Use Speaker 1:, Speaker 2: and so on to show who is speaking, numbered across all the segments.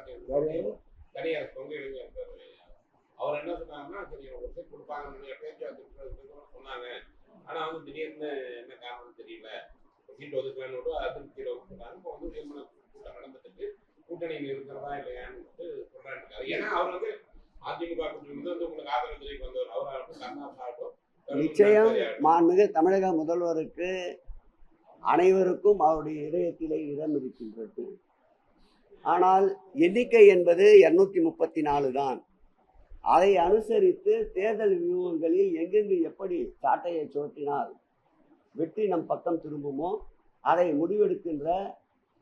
Speaker 1: பேச்சுவார்த்தை தனியார் தொங்க இளைஞர் அவர் என்ன சொன்னாங்கன்னா, சரி ஒரு சீட் கொடுப்பாங்க பேச்சுவார்த்தை சொன்னாங்க. ஆனா வந்து திடீர்னு என்ன காரணம்னு தெரியல, சீட் ஒதுக்கலன்னு அதிருப்தியில் ஒதுக்கிட்டாங்க. இப்போ வந்து நியமன கூட்டம் நடந்துட்டு கூட்டணியில் இருக்கிறதா இல்லையான்னு சொல்றாரு. ஏன்னா அவர் வந்து அதிமுக கூட்டணி வந்து உங்களுக்கு ஆதரவு தெரிவிக்க வந்தவர். அவராகட்டும் கருணாசாகட்டும்
Speaker 2: நிச்சயம் மாண்புமிகு தமிழக முதல்வருக்கு அனைவருக்கும் அவருடைய இதயத்திலே இடம் இருக்கின்றது. ஆனால் எண்ணிக்கை என்பது 234 தான். அதை அனுசரித்து தேர்தல் வியூகங்களில் எங்கெங்கு எப்படி சாட்டையை சுழற்றினால் வெற்றி நம் பக்கம் திரும்புமோ அதை முடிவெடுக்கின்ற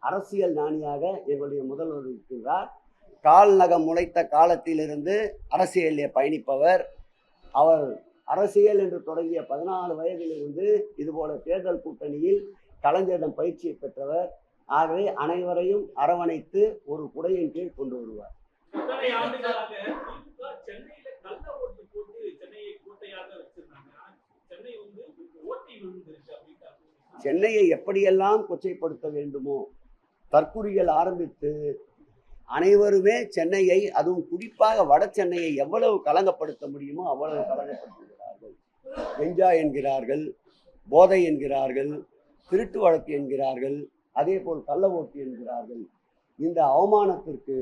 Speaker 2: அரசியல் ஞானியாக எங்களுடைய முதல்வர் இருக்கின்றார். கால் நகம் முளைத்த காலத்திலிருந்து அரசியலிலே பயணிப்பவர். அவர் அரசியல் என்று தொடங்கிய 14 வயதிலிருந்து இதுபோல தேர்தல் கூட்டணியில் கலைஞரிடம் பயிற்சியை பெற்றவர். ஆகவே அனைவரையும் அரவணைத்து ஒரு குடையின் கீழ் கொண்டு வருவார். சென்னையை எப்படியெல்லாம் கொச்சைப்படுத்த வேண்டுமோ தற்குறிகள் ஆரம்பித்து அனைவருமே சென்னையை, அதுவும் குறிப்பாக வட சென்னையை எவ்வளவு கலங்கப்படுத்த முடியுமோ அவ்வளவு கலங்கப்படுத்துகிறார்கள். கெஞ்சா என்கிறார்கள், போதை என்கிறார்கள், திருட்டு வழக்கு என்கிறார்கள், அதே போல் கள்ள ஓட்டு என்கிறார்கள். இந்த அவமானத்திற்கு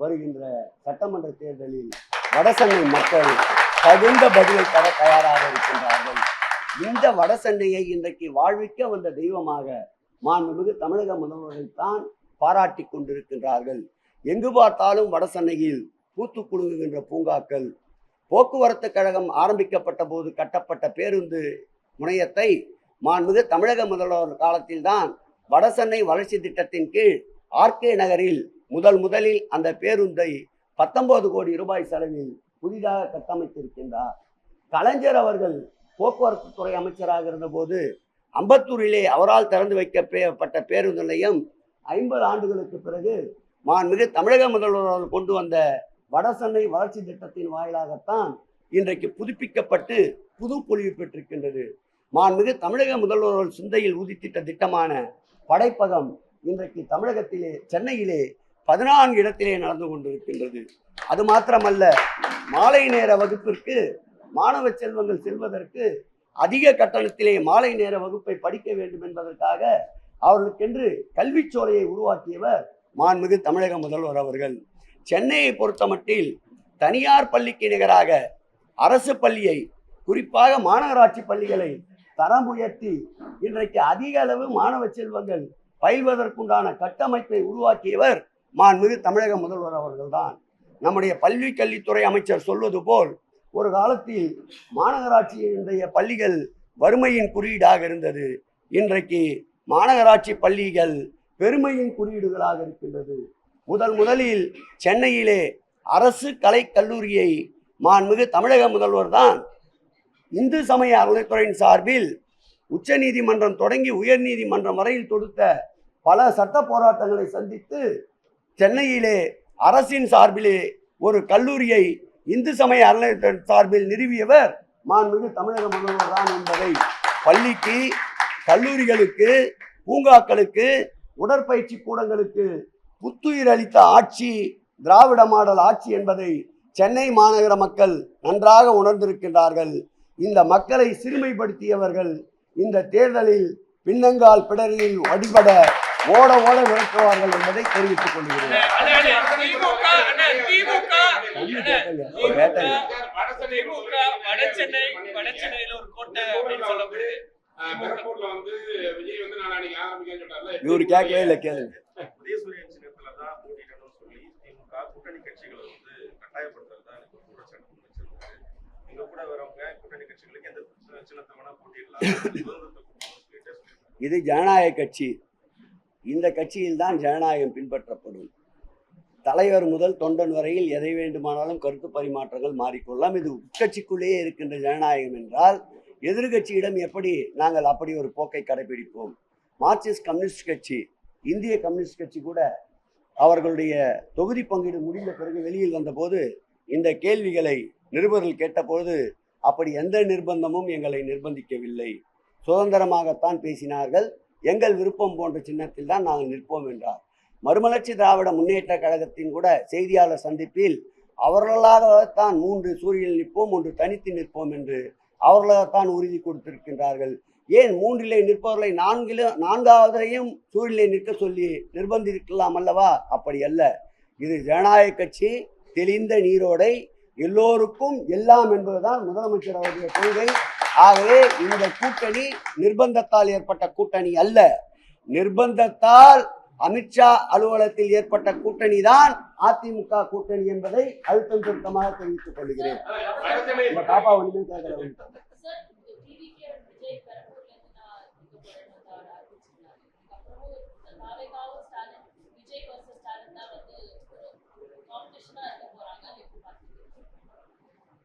Speaker 2: வருகின்ற சட்டமன்ற தேர்தலில் வடசென்னை மக்கள் தகுந்த பதிலை தர தயாராக இருக்கின்றார்கள். இந்த வடசென்னையை இன்றைக்கு வாழ்விக்க வந்த தெய்வமாக மாண்புமிகு தமிழக முதல்வரைத்தான் பாராட்டி கொண்டிருக்கின்றார்கள். எங்கு பார்த்தாலும் வடசென்னையில் பூத்து குலுங்குகின்ற பூங்காக்கள். போக்குவரத்து கழகம் ஆரம்பிக்கப்பட்ட போது கட்டப்பட்ட பேருந்து முனையத்தை மாண்புமிகு தமிழக முதல்வர் காலத்தில்தான் வடசென்னை வளர்ச்சி திட்டத்தின் கீழ் ஆர்கே நகரில் முதலில் அந்த பேருந்தை 19 கோடி ரூபாய் செலவில் புதிதாக கட்டமைத்திருக்கின்றார். கலைஞர் அவர்கள் போக்குவரத்து துறை அமைச்சராக இருந்தபோது அம்பத்தூரிலே அவரால் திறந்து வைக்கப்பட்ட பேருந்து நிலையம் 50 ஆண்டுகளுக்கு பிறகு மாண்புமிகு தமிழக முதல்வர் கொண்டு வந்த வடசென்னை வளர்ச்சி திட்டத்தின் வாயிலாகத்தான் இன்றைக்கு புதுப்பிக்கப்பட்டு புது பொலிவு பெற்றிருக்கின்றது. மாண்புமிகு தமிழக முதல்வர்கள் சிந்தையில் உதித்திட்ட திட்டமான படைப்பகம் இன்றைக்கு தமிழகத்திலே சென்னையிலே 14 இடத்திலே நடந்து கொண்டிருக்கின்றது. அது மாத்திரமல்ல, மாலை நேர வகுப்பிற்கு மாணவ செல்வங்கள் செல்வதற்கு அதிக கட்டணத்திலே மாலை நேர வகுப்பை படிக்க வேண்டும் என்பதற்காக அவர்களுக்கென்று கல்விச்சோலையை உருவாக்கியவர் மாண்புமிகு தமிழக முதல்வர் அவர்கள். சென்னையை பொறுத்தமட்டில் தனியார் பள்ளிக்கு நிகராக அரசு பள்ளியை, குறிப்பாக மாநகராட்சி பள்ளிகளை தரம் உயர்த்தி இன்றைக்கு அதிக அளவு மாணவ செல்வங்கள் பயில்வதற்குண்டான கட்டமைப்பை உருவாக்கியவர் மாண்புமிகு தமிழக முதல்வர் அவர்கள்தான். நம்முடைய பள்ளி கல்வித்துறை அமைச்சர் சொல்வது போல் ஒரு காலத்தில் மாநகராட்சியினுடைய பள்ளிகள் வறுமையின் குறியீடாக இருந்தது. இன்றைக்கு மாநகராட்சி பள்ளிகள் பெருமையின் குறியீடுகளாக இருக்கின்றது. முதலில் சென்னையிலே அரசு கலை கல்லூரியை மாண்புமிகு தமிழக முதல்வர் தான் இந்து சமய அறநிலைத்துறையின் சார்பில் உச்ச நீதிமன்றம் தொடங்கி உயர் நீதிமன்றம் வரையில் தொடுத்த பல சட்ட போராட்டங்களை சந்தித்து சென்னையிலே அரசின் சார்பிலே ஒரு கல்லூரியை இந்து சமய அறநிலையத்துறை சார்பில் நிறுவியவர் மாண்புமிகு தமிழக முதல்வர் தான் என்பதை பள்ளிக்கு, கல்லூரிகளுக்கு, பூங்காக்களுக்கு, உடற்பயிற்சி கூடங்களுக்கு புத்துயிர் அளித்த ஆட்சி திராவிட மாடல் ஆட்சி என்பதை சென்னை மாநகர மக்கள் நன்றாக உணர்ந்திருக்கின்றார்கள். இந்த மக்களை சிறுமைப்படுத்தியவர்கள் இந்த தேர்தலில் பின்னங்கால் பிடரில் வடிபட ஓட விளக்குவார்கள் என்பதை தெரிவித்துக் கொள்கிறேன். இவரு கேட்கவே இல்லை, கேளுங்க. இது ஜனநாயக கட்சி. இந்த கட்சியில் தான் ஜனநாயகம் பின்பற்றப்படும். தலைவர் முதல் தொண்டன் வரையில் எதை வேண்டுமானாலும் கருத்து பரிமாற்றங்கள் மாறிக்கொள்ளலாம். இது உட்கட்சிக்குள்ளேயே இருக்கின்ற ஜனநாயகம் என்றால் எதிர்கட்சியிடம் எப்படி நாங்கள் அப்படி ஒரு போக்கை கடைபிடிப்போம்? மார்க்சிஸ்ட் கம்யூனிஸ்ட் கட்சி, இந்திய கம்யூனிஸ்ட் கட்சி கூட அவர்களுடைய தொகுதி பங்கீடு முடிந்த பிறகு வெளியில் வந்தபோது இந்த கேள்விகளை நிருபர்கள் கேட்டபோது அப்படி எந்த நிர்பந்தமும் எங்களை நிர்பந்திக்கவில்லை, சுதந்திரமாகத்தான் பேசினார்கள், எங்கள் விருப்பம் போன்ற சின்னத்தில் தான் நாங்கள் நிற்போம் என்றார். மறுமலர்ச்சி திராவிட முன்னேற்ற கழகத்தின் கூட செய்தியாளர் சந்திப்பில் அவர்களாகத்தான் 3 சூரியனில் நிற்போம் 1 தனித்து நிற்போம் என்று அவர்களாகத்தான் உறுதி கொடுத்திருக்கின்றார்கள். ஏன் 3லே நிற்பவர்களை 4ஆவதையும் சூரியனிலே நிற்க சொல்லி நிர்பந்திக்கலாம் அல்லவா? அப்படி அல்ல. இது ஜனநாயக கட்சி, தெளிந்த நீரோடை, எல்லோருக்கும் எல்லாம் என்பதுதான் முதலமைச்சர் அவருடைய கொள்கை. ஆகவே இந்த கூட்டணி நிர்பந்தத்தால் ஏற்பட்ட கூட்டணி அல்ல. நிர்பந்தத்தால் அமித்ஷா அலுவலகத்தில் ஏற்பட்ட கூட்டணி தான் அதிமுக கூட்டணி என்பதை அழுத்தம் திருத்தமாக தெரிவித்துக் கொள்கிறேன். பாப்பா ஒண்ணுமே கேட்கல.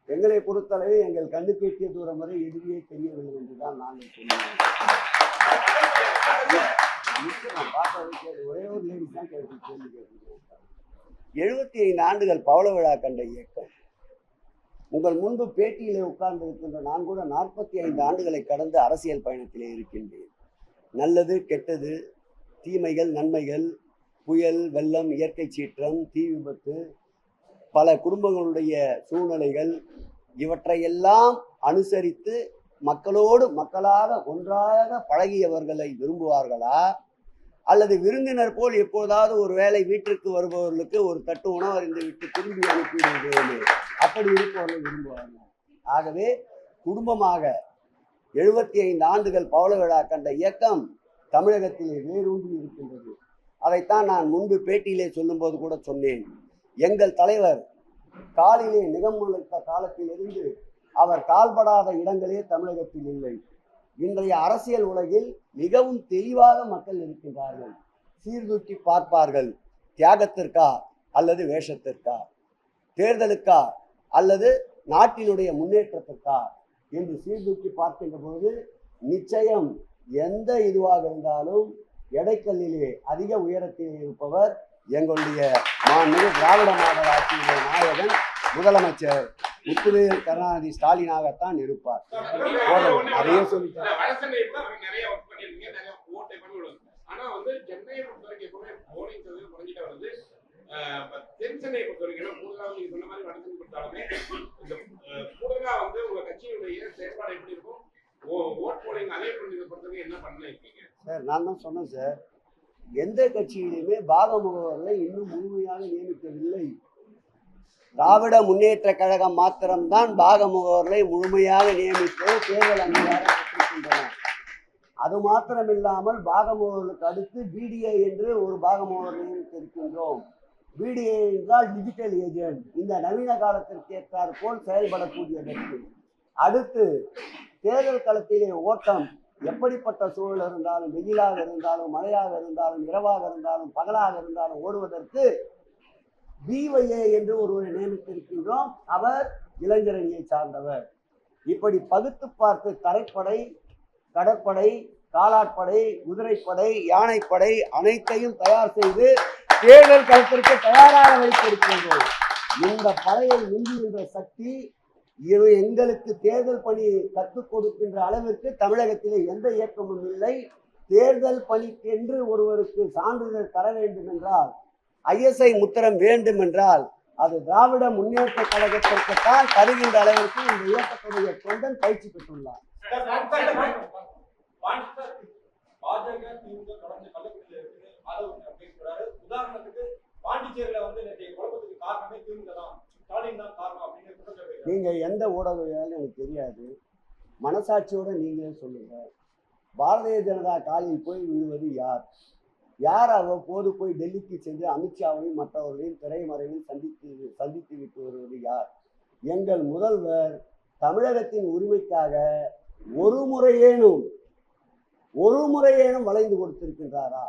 Speaker 2: எங்களை பொறுத்தளவு எங்கள் கண்ணுக்கு எட்டிய தூரம் வரை எதிரியே தெரியவில்லை என்றுதான் நாங்கள் சொன்னோம். ஒரே ஒரு லேடி தான் கேள்வி கேட்கிறேன். 75 ஆண்டுகள் பவள விழா கண்ட இயக்கம். உங்கள் முன்பு பேட்டியிலே உட்கார்ந்து இருக்கின்ற நான் கூட 45 ஆண்டுகளை கடந்து அரசியல் பயணத்திலே இருக்கின்றேன். நல்லது கெட்டது, தீமைகள் நன்மைகள், புயல் வெள்ளம், இயற்கை சீற்றம், தீ விபத்து, பல குடும்பங்களுடைய சூழ்நிலைகள், இவற்றையெல்லாம் அனுசரித்து மக்களோடு மக்களாக ஒன்றாக பழகியவர்களை விரும்புவார்களா, அல்லது விருந்தினர் போல் எப்போதாவது ஒரு வேளை வீட்டிற்கு வருபவர்களுக்கு ஒரு தட்டு உணவு அறிந்து விட்டு திரும்பி அனுப்பிவிடுவேன் அப்படி இருப்பவர்கள் விரும்புவார்கள்? ஆகவே குடும்பமாக 75 ஆண்டுகள் பவள விழா கண்ட இயக்கம் தமிழகத்திலே வேரூன்றி இருக்கின்றது. அதைத்தான் நான் முன்பு பேட்டியிலே சொல்லும்போது கூட சொன்னேன். எங்கள் தலைவர் காலிலே நிகமுளைத்த காலத்திலிருந்து அவர் கால்படாத இடங்களே தமிழகத்தில் இல்லை. இன்றைய அரசியல் உலகில் மிகவும் தெளிவாக மக்கள் இருக்கின்றார்கள். சீர்தூக்கி பார்ப்பார்கள். தியாகத்திற்கா அல்லது வேஷத்திற்கா, தேர்தலுக்கா அல்லது நாட்டினுடைய முன்னேற்றத்திற்கா என்று சீர்தூக்கி பார்க்கின்ற பொழுது நிச்சயம் எந்த இதுவாக இருந்தாலும் எடைக்கல்லிலே அதிக உயரத்தில் இருப்பவர் எங்களுடைய மாண்புமிகு திராவிட மாடல் ஆட்சியுடைய நாயகன் முதலமைச்சர் முத்துவேல் கருணாநிதி ஸ்டாலினாகத்தான் இருப்பார். நிறைய சொல்லிட்டார். சார் நான் தான் சொன்னேன் சார், எந்த கட்சியிலுமே பாகமுகவர்களை இன்னும் முழுமையாக நியமிக்கவில்லை. திராவிட முன்னேற்ற கழகம் மாத்திரம்தான் பாகமுகவர்களை முழுமையாக நியமித்து தேர்தல் அங்கீகாரம் பெற்றிருக்கின்றன. அது மாத்திரமில்லாமல் பாகமுகவர்களுக்கு அடுத்து பிடிஏ என்று ஒரு பாகமுகவர் நியமித்திருக்கின்றோம். பிடிஏ என்றால் டிஜிட்டல் ஏஜென்ட், இந்த நவீன காலத்திற்கு ஏற்றார் போல் செயல்படக்கூடியதற்கு. அடுத்து தேர்தல் களத்திலே ஓட்டம் எப்படிப்பட்ட சூழல் இருந்தாலும், வெயிலாக இருந்தாலும், மழையாக இருந்தாலும், இரவாக இருந்தாலும், பகலாக இருந்தாலும் ஓடுவதற்கு பிஒஏ என்று ஒருவரை நியமித்திருக்கின்றோம். அவர் இளைஞரணியை சார்ந்தவர். இப்படி பகுத்து பார்த்து தரைப்படை, கடற்படை, காலாட்படை, குதிரைப்படை, யானைப்படை அனைத்தையும் தயார் செய்து தேர்தல் களத்திற்கு தயாராக வைத்திருக்கின்றோம். இந்த படையை மிஞ்சுகின்ற சக்தி எங்களுக்கு தேர்தல் பணி கற்றுக் கொடுக்கின்ற அளவிற்கு தமிழகத்திலே எந்த இயக்கமும் இல்லை. தேர்தல் பணிக்கென்று ஒருவருக்கு சான்றிதழ் தர வேண்டும் என்றால், ISI முத்திரம் வேண்டும் என்றால், அது திராவிட முன்னேற்ற கழகத்திற்குத்தான் தருகின்ற அளவிற்கு இந்த இயக்கத்துடைய தொண்டன் பயிற்சி பெற்றுள்ளார். நீங்க எந்த ஊடகவியாலும் எனக்கு தெரியாது, மனசாட்சியோட நீங்களே சொல்லுங்க. பாரதிய ஜனதா காலில் போய் விழுவது யார்? யார் அவ்வப்போது போய் டெல்லிக்கு சென்று அமித்ஷாவையும் மற்றவர்களையும் திரைமறைவில் சந்தித்து விட்டு வருவது யார்? எங்கள் முதல்வர் தமிழகத்தின் உரிமைக்காக ஒரு முறையேனும் வளைந்து கொடுத்திருக்கின்றாரா?